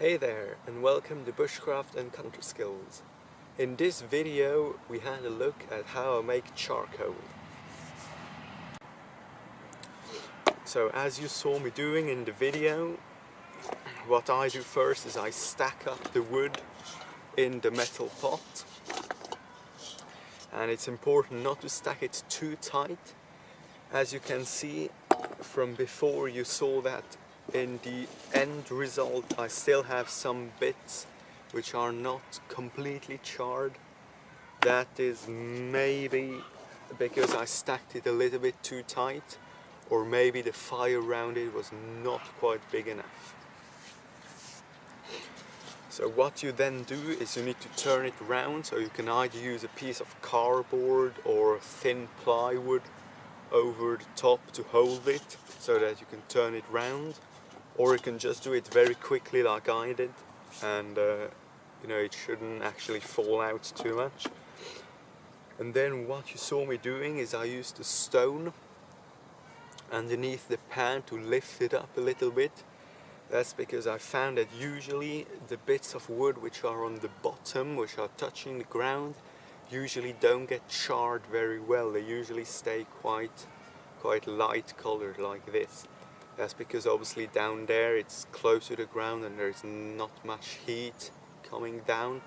Hey there, and welcome to Bushcraft and Country Skills. In this video we had a look at how I make charcoal. So as you saw me doing in the video, what I do first is I stack up the wood in the metal pot. And it's important not to stack it too tight. As you can see from before, you saw that in the end result I still have some bits which are not completely charred. That is maybe because I stacked it a little bit too tight, or maybe the fire around it was not quite big enough. So what you then do is you need to turn it round, so you can either use a piece of cardboard or thin plywood over the top to hold it so that you can turn it round, or you can just do it very quickly like I did, and it shouldn't actually fall out too much. And then what you saw me doing is I used a stone underneath the pan to lift it up a little bit. That's because I found that usually the bits of wood which are on the bottom, which are touching the ground, usually don't get charred very well. They usually stay quite light colored like this. That's because obviously down there it's close to the ground and there's not much heat coming down.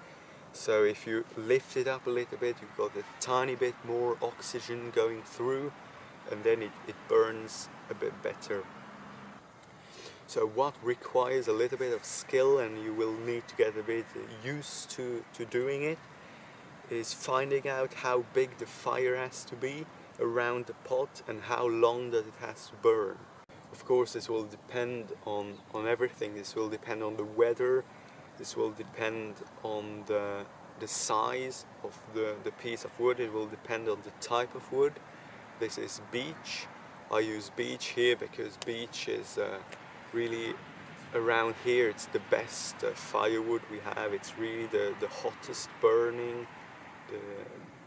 So if you lift it up a little bit, you've got a tiny bit more oxygen going through, and then it burns a bit better. So what requires a little bit of skill, and you will need to get a bit used to doing it, is finding out how big the fire has to be around the pot and how long that it has to burn. Of course, this will depend on everything. This will depend on the weather. This will depend on the size of the piece of wood. It will depend on the type of wood. This is beech. I use beech here because beech is really, around here, it's the best firewood we have. It's really the hottest burning,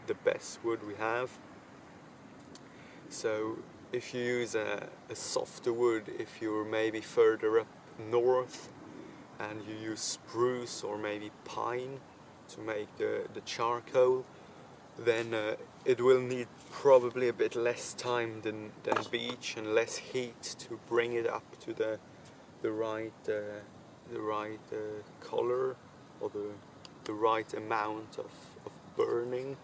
the best wood we have. So if you use a softer wood, if you're maybe further up north and you use spruce or maybe pine to make the charcoal, then it will need probably a bit less time than beech and less heat to bring it up to the right color, or the right amount of burning.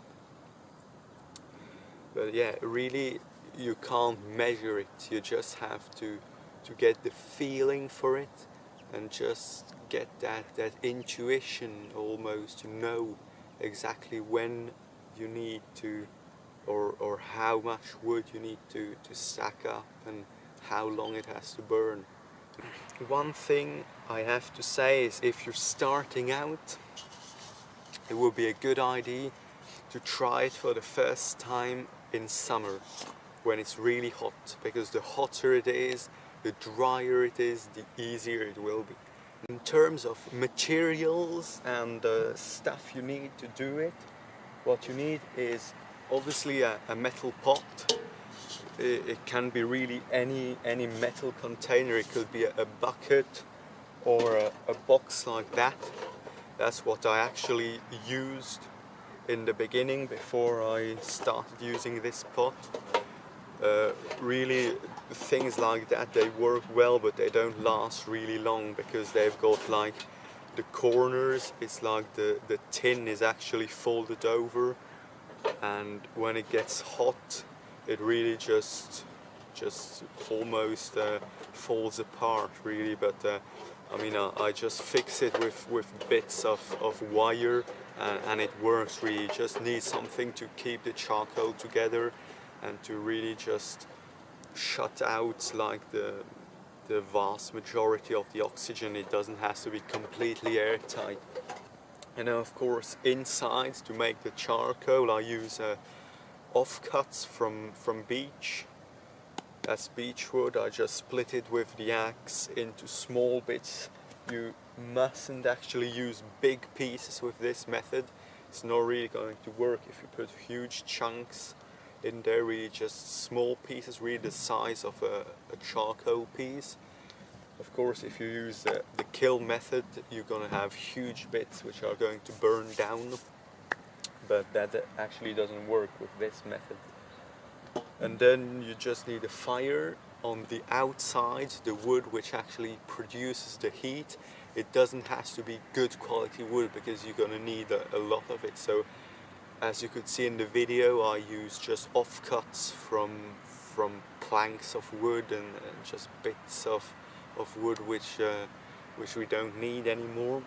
But yeah, really you can't measure it. You just have to get the feeling for it and just get that intuition almost, to know exactly when you need to, or how much wood you need to stack up and how long it has to burn. One thing I have to say is, if you're starting out, it would be a good idea to try it for the first time in summer when it's really hot, because the hotter it is, the drier it is, the easier it will be. In terms of materials and stuff you need to do it, what you need is obviously a metal pot. It can be really any metal container. It could be a bucket or a box like that. That's what I actually used in the beginning before I started using this pot. Really, things like that, they work well, but they don't last really long because they've got like the corners, it's like the tin is actually folded over, and when it gets hot it really just almost falls apart really. But I just fix it with bits of wire, and it works really. You just need something to keep the charcoal together and to really just shut out like the vast majority of the oxygen. It doesn't have to be completely airtight. And of course, inside, to make the charcoal, I use offcuts from beech. That's beech wood. I just split it with the axe into small bits. You mustn't actually use big pieces with this method. It's not really going to work if you put huge chunks in there. Really just small pieces, really the size of a charcoal piece. Of course, if you use the kiln method, you're gonna have huge bits which are going to burn down, but that actually doesn't work with this method. And then you just need a fire on the outside, the wood which actually produces the heat. It doesn't have to be good quality wood because you're gonna need a lot of it. So as you could see in the video, I use just offcuts from planks of wood and just bits of wood which we don't need anymore.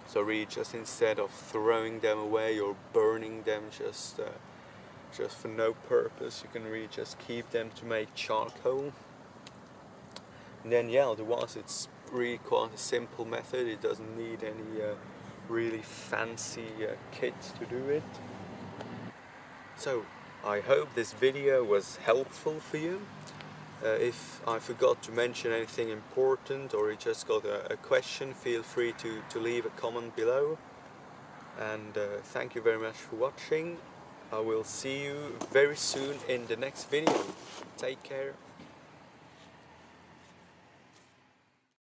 So really, just instead of throwing them away or burning them just for no purpose, you can really just keep them to make charcoal. And then yeah, otherwise it's really quite a simple method. It doesn't need any really fancy kit to do it. So I hope this video was helpful for you. If I forgot to mention anything important or you just got a question, feel free to leave a comment below. And thank you very much for watching. I will see you very soon in the next video. Take care.